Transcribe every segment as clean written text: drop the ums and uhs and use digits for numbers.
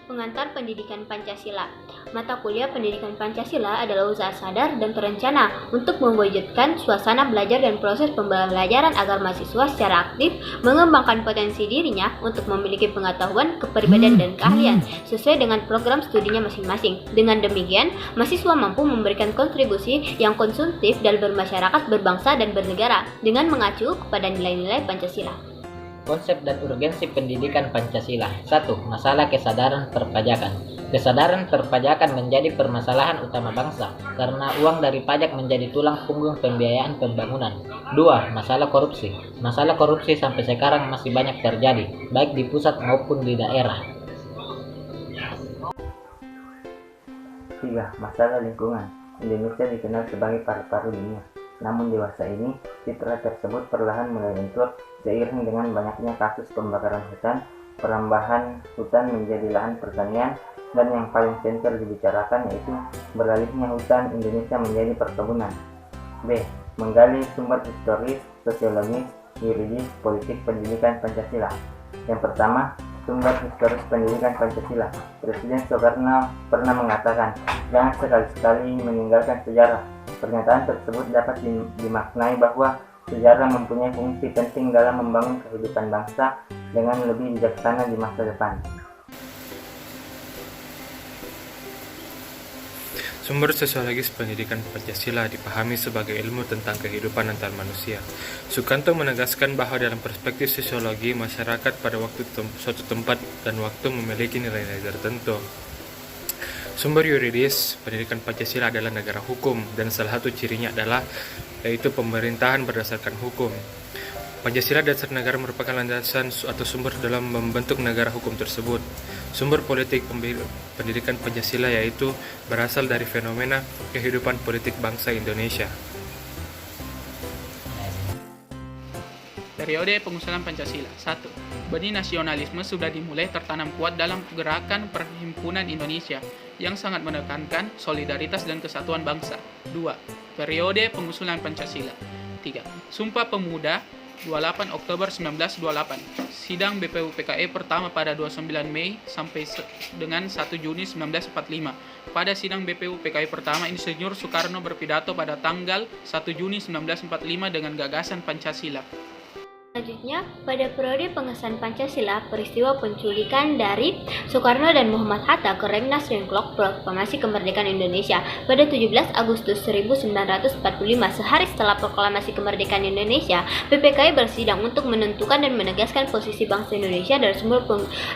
Pengantar Pendidikan Pancasila. Mata kuliah Pendidikan Pancasila adalah usaha sadar dan terencana untuk mewujudkan suasana belajar dan proses pembelajaran agar mahasiswa secara aktif mengembangkan potensi dirinya untuk memiliki pengetahuan, kepribadian, dan keahlian sesuai dengan program studinya masing-masing. Dengan demikian, mahasiswa mampu memberikan kontribusi yang konsumtif dalam bermasyarakat, berbangsa, dan bernegara dengan mengacu kepada nilai-nilai Pancasila. Konsep dan urgensi pendidikan Pancasila. 1. Masalah kesadaran perpajakan. Kesadaran perpajakan menjadi permasalahan utama bangsa karena uang dari pajak menjadi tulang punggung pembiayaan pembangunan. 2. Masalah korupsi. Masalah korupsi sampai sekarang masih banyak terjadi, baik di pusat maupun di daerah. 3. Masalah lingkungan. Indonesia dikenal sebagai paru-paru dunia. Namun dewasa ini, citra tersebut perlahan mulai lentur seiring dengan banyaknya kasus pembakaran hutan, perambahan hutan menjadi lahan pertanian, dan yang paling sentral dibicarakan yaitu beralihnya hutan Indonesia menjadi perkebunan. B. Menggali sumber historis, sosiologis, yuridis, politik pendidikan Pancasila. Yang pertama, sumber historis pendidikan Pancasila. Presiden Soekarno pernah mengatakan, jangan sekali-sekali meninggalkan sejarah. Pernyataan tersebut dapat dimaknai bahwa sejarah mempunyai fungsi penting dalam membangun kehidupan bangsa dengan lebih bijaksana di masa depan. Sumber sosiologis pendidikan Pancasila dipahami sebagai ilmu tentang kehidupan antar manusia. Sukanto menegaskan bahwa dalam perspektif sosiologi, masyarakat pada suatu tempat dan waktu memiliki nilai-nilai tertentu. Sumber yuridis pendidikan Pancasila adalah negara hukum, dan salah satu cirinya adalah yaitu pemerintahan berdasarkan hukum. Pancasila dasar negara merupakan landasan atau sumber dalam membentuk negara hukum tersebut. Sumber politik pendidikan Pancasila yaitu berasal dari fenomena kehidupan politik bangsa Indonesia. Periode pengusulan Pancasila. 1. Benih nasionalisme sudah dimulai tertanam kuat dalam gerakan Perhimpunan Indonesia yang sangat menekankan solidaritas dan kesatuan bangsa. 2. Periode pengusulan Pancasila. 3. Sumpah Pemuda 28 Oktober 1928. Sidang BPUPKI pertama pada 29 Mei sampai dengan 1 Juni 1945. Pada sidang BPUPKI pertama, Insinyur Soekarno berpidato pada tanggal 1 Juni 1945 dengan gagasan Pancasila. Selanjutnya, pada periode pengesahan Pancasila, peristiwa penculikan dari Soekarno dan Muhammad Hatta ke Rengas Dengklok Proklamasi Kemerdekaan Indonesia pada 17 Agustus 1945. Sehari setelah Proklamasi Kemerdekaan Indonesia, PPKI bersidang untuk menentukan dan menegaskan posisi bangsa Indonesia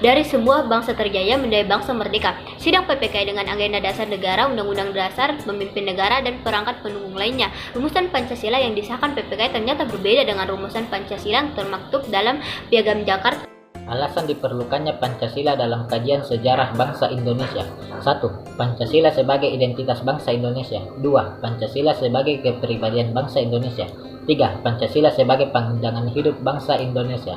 dari semua bangsa terjaya menjadi bangsa merdeka. Sidang PPKI dengan agenda dasar negara, undang-undang dasar, pemimpin negara, dan perangkat pendukung lainnya. Rumusan Pancasila yang disahkan PPKI ternyata berbeda dengan rumusan Pancasila termaktub dalam Piagam Jakarta. Alasan diperlukannya Pancasila dalam kajian sejarah bangsa Indonesia. 1. Pancasila sebagai identitas bangsa Indonesia. 2. Pancasila sebagai kepribadian bangsa Indonesia. 3. Pancasila sebagai pandangan hidup bangsa Indonesia.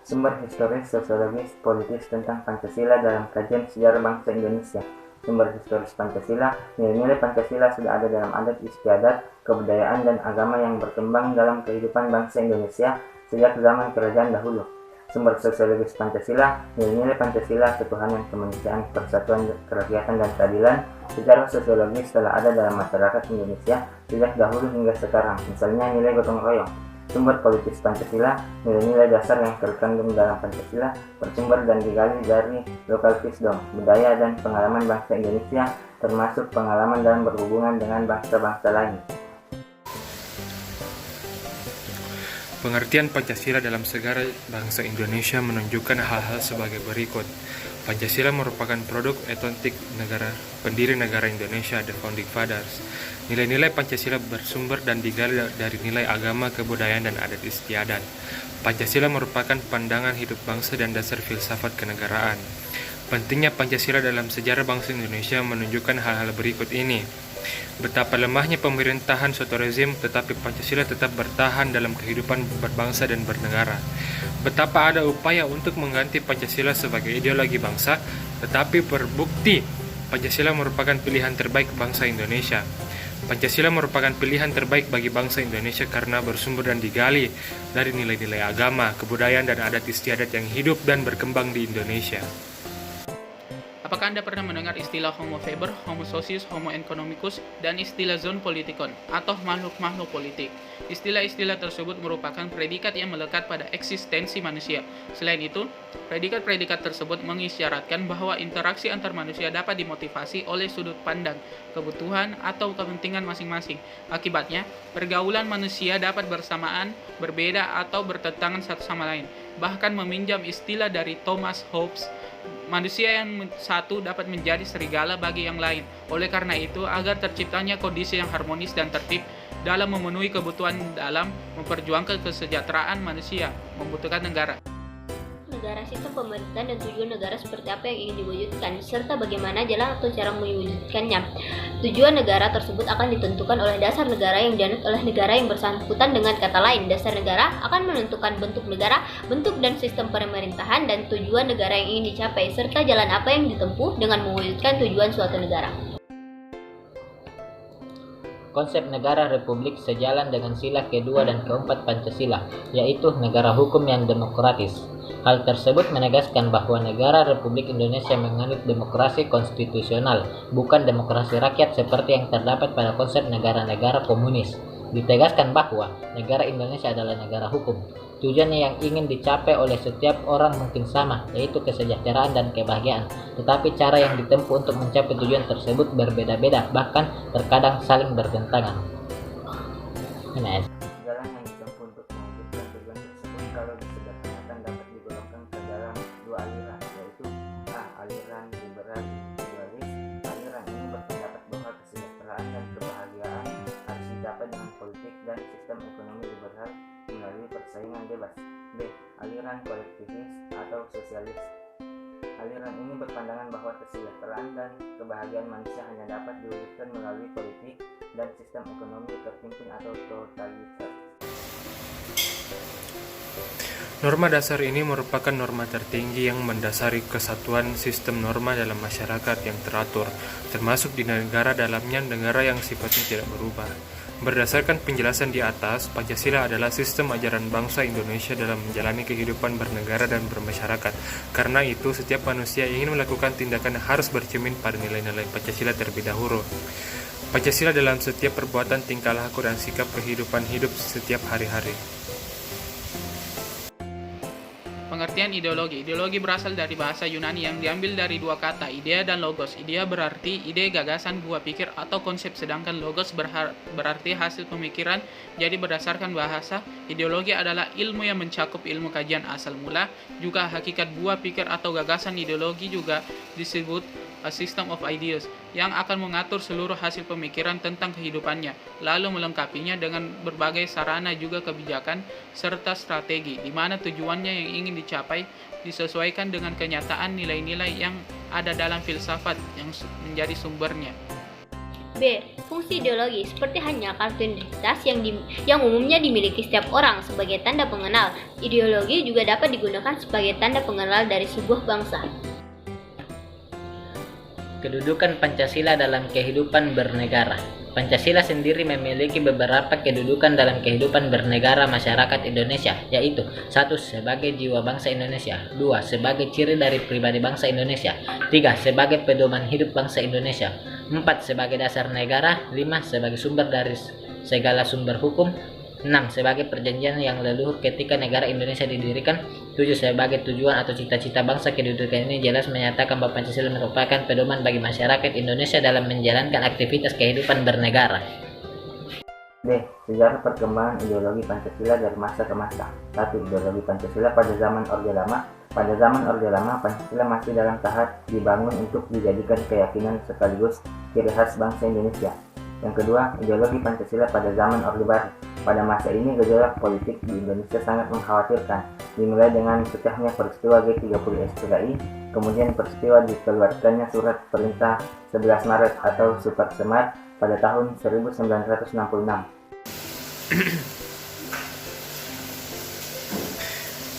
Sumber historis, sosiologis, politis tentang Pancasila dalam kajian sejarah bangsa Indonesia. Sumber historis Pancasila. Nilai-nilai Pancasila sudah ada dalam adat istiadat, kebudayaan, dan agama yang berkembang dalam kehidupan bangsa Indonesia sejak zaman kerajaan dahulu. Sumber sosiologis Pancasila. Nilai-nilai Pancasila, ketuhanan, kemanusiaan, persatuan, kerakyatan, dan keadilan. Sejarah sosiologis telah ada dalam masyarakat Indonesia sejak dahulu hingga sekarang, misalnya nilai gotong royong. Sumber politis Pancasila. Nilai-nilai dasar yang terkandung dalam Pancasila bersumber dan digali dari local wisdom, budaya, dan pengalaman bangsa Indonesia, termasuk pengalaman dalam berhubungan dengan bangsa-bangsa lain. Pengertian Pancasila dalam sejarah bangsa Indonesia menunjukkan hal-hal sebagai berikut. Pancasila merupakan produk otentik pendiri negara Indonesia, the Founding Fathers. Nilai-nilai Pancasila bersumber dan digali dari nilai agama, kebudayaan, dan adat istiadat. Pancasila merupakan pandangan hidup bangsa dan dasar filsafat kenegaraan. Pentingnya Pancasila dalam sejarah bangsa Indonesia menunjukkan hal-hal berikut ini. Betapa lemahnya pemerintahan suatu rezim, tetapi Pancasila tetap bertahan dalam kehidupan berbangsa dan bernegara. Betapa ada upaya untuk mengganti Pancasila sebagai ideologi bangsa, tetapi berbukti Pancasila merupakan pilihan terbaik bangsa Indonesia. Pancasila merupakan pilihan terbaik bagi bangsa Indonesia karena bersumber dan digali dari nilai-nilai agama, kebudayaan, dan adat istiadat yang hidup dan berkembang di Indonesia. Apakah Anda pernah mendengar istilah Homo faber, Homo socius, Homo economicus, dan istilah zoon politikon atau makhluk-makhluk politik? Istilah-istilah tersebut merupakan predikat yang melekat pada eksistensi manusia. Selain itu, predikat-predikat tersebut mengisyaratkan bahwa interaksi antar manusia dapat dimotivasi oleh sudut pandang, kebutuhan, atau kepentingan masing-masing. Akibatnya, pergaulan manusia dapat bersamaan, berbeda, atau bertentangan satu sama lain. Bahkan meminjam istilah dari Thomas Hobbes, manusia yang satu dapat menjadi serigala bagi yang lain. Oleh karena itu, agar terciptanya kondisi yang harmonis dan tertib dalam memenuhi kebutuhan dalam memperjuangkan kesejahteraan manusia, membutuhkan negara. Negara, sistem pemerintahan, dan tujuan negara seperti apa yang ingin diwujudkan, serta bagaimana jalan atau cara mewujudkannya. Tujuan negara tersebut akan ditentukan oleh dasar negara yang dianut oleh negara yang bersangkutan. Dengan kata lain, dasar negara akan menentukan bentuk negara, bentuk dan sistem pemerintahan, dan tujuan negara yang ingin dicapai, serta jalan apa yang ditempuh dengan mewujudkan tujuan suatu negara. Konsep negara republik sejalan dengan sila kedua dan keempat Pancasila, yaitu negara hukum yang demokratis. Hal tersebut menegaskan bahwa negara Republik Indonesia menganut demokrasi konstitusional, bukan demokrasi rakyat seperti yang terdapat pada konsep negara-negara komunis. Ditegaskan bahwa negara Indonesia adalah negara hukum. Tujuannya yang ingin dicapai oleh setiap orang mungkin sama, yaitu kesejahteraan dan kebahagiaan. Tetapi cara yang ditempuh untuk mencapai tujuan tersebut berbeda-beda, bahkan terkadang saling bertentangan. Jalan yang ditempuh untuk mewujudkan tujuan tersebut kalau disederhanakan dapat digolongkan ke dalam dua aliran, yaitu A. Aliran liberal individualis. Aliran ini berpendapat bahwa kesejahteraan dan kebahagiaan harus didapat dengan politik dan sistem ekonomi liberal melalui persaingan bebas. B. Aliran kolektivis atau sosialis. Aliran ini berpandangan bahwa kesejahteraan dan kebahagiaan manusia hanya dapat diwujudkan melalui politik dan sistem ekonomi terpimpin atau totaliter. Norma dasar ini merupakan norma tertinggi yang mendasari kesatuan sistem norma dalam masyarakat yang teratur, termasuk di negara dalamnya negara yang sifatnya tidak berubah. Berdasarkan penjelasan di atas, Pancasila adalah sistem ajaran bangsa Indonesia dalam menjalani kehidupan bernegara dan bermasyarakat. Karena itu, setiap manusia yang ingin melakukan tindakan harus bercermin pada nilai-nilai Pancasila terlebih dahulu. Pancasila dalam setiap perbuatan, tingkah laku, dan sikap kehidupan hidup setiap hari-hari. Pengertian ideologi. Ideologi berasal dari bahasa Yunani yang diambil dari dua kata, idea dan logos. Idea berarti ide, gagasan, buah pikir, atau konsep, sedangkan logos berarti hasil pemikiran. Jadi berdasarkan bahasa, ideologi adalah ilmu yang mencakup ilmu kajian asal mula, juga hakikat buah pikir atau gagasan. Ideologi juga disebut a system of ideas, yang akan mengatur seluruh hasil pemikiran tentang kehidupannya, lalu melengkapinya dengan berbagai sarana juga kebijakan serta strategi, di mana tujuannya yang ingin dicapai disesuaikan dengan kenyataan nilai-nilai yang ada dalam filsafat yang menjadi sumbernya. B. Fungsi ideologi seperti hanya kartu identitas yang umumnya dimiliki setiap orang sebagai tanda pengenal. Ideologi juga dapat digunakan sebagai tanda pengenal dari sebuah bangsa. Kedudukan Pancasila dalam kehidupan bernegara. Pancasila sendiri memiliki beberapa kedudukan dalam kehidupan bernegara masyarakat Indonesia, yaitu 1. Sebagai jiwa bangsa Indonesia, 2. Sebagai ciri dari pribadi bangsa Indonesia, 3. Sebagai pedoman hidup bangsa Indonesia, 4. Sebagai dasar negara, 5. Sebagai sumber dari segala sumber hukum, 6. Sebagai perjanjian yang leluhur ketika negara Indonesia didirikan, 7. Sebagai tujuan atau cita-cita bangsa. Kedudukan ini jelas menyatakan bahwa Pancasila merupakan pedoman bagi masyarakat Indonesia dalam menjalankan aktivitas kehidupan bernegara. D. Sejarah perkembangan ideologi Pancasila dari masa ke masa. 1. Ideologi Pancasila pada zaman Orde Lama. Pada zaman Orde Lama, Pancasila masih dalam tahap dibangun untuk dijadikan keyakinan sekaligus ciri khas bangsa Indonesia. Yang kedua, ideologi Pancasila pada zaman Orde Baru. Pada masa ini, gejolak politik di Indonesia sangat mengkhawatirkan, dimulai dengan pecahnya peristiwa G30 SPKI, kemudian peristiwa dikeluarkannya surat perintah 11 Maret atau Super Semar pada tahun 1966.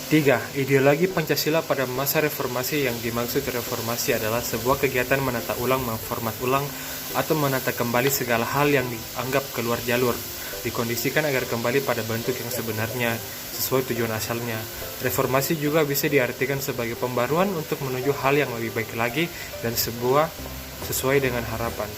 3. Ideologi Pancasila pada masa reformasi. Yang dimaksud reformasi adalah sebuah kegiatan menata ulang, memformat ulang, atau menata kembali segala hal yang dianggap keluar jalur, dikondisikan agar kembali pada bentuk yang sebenarnya sesuai tujuan asalnya. Reformasi juga bisa diartikan sebagai pembaruan untuk menuju hal yang lebih baik lagi dan sesuai dengan harapan.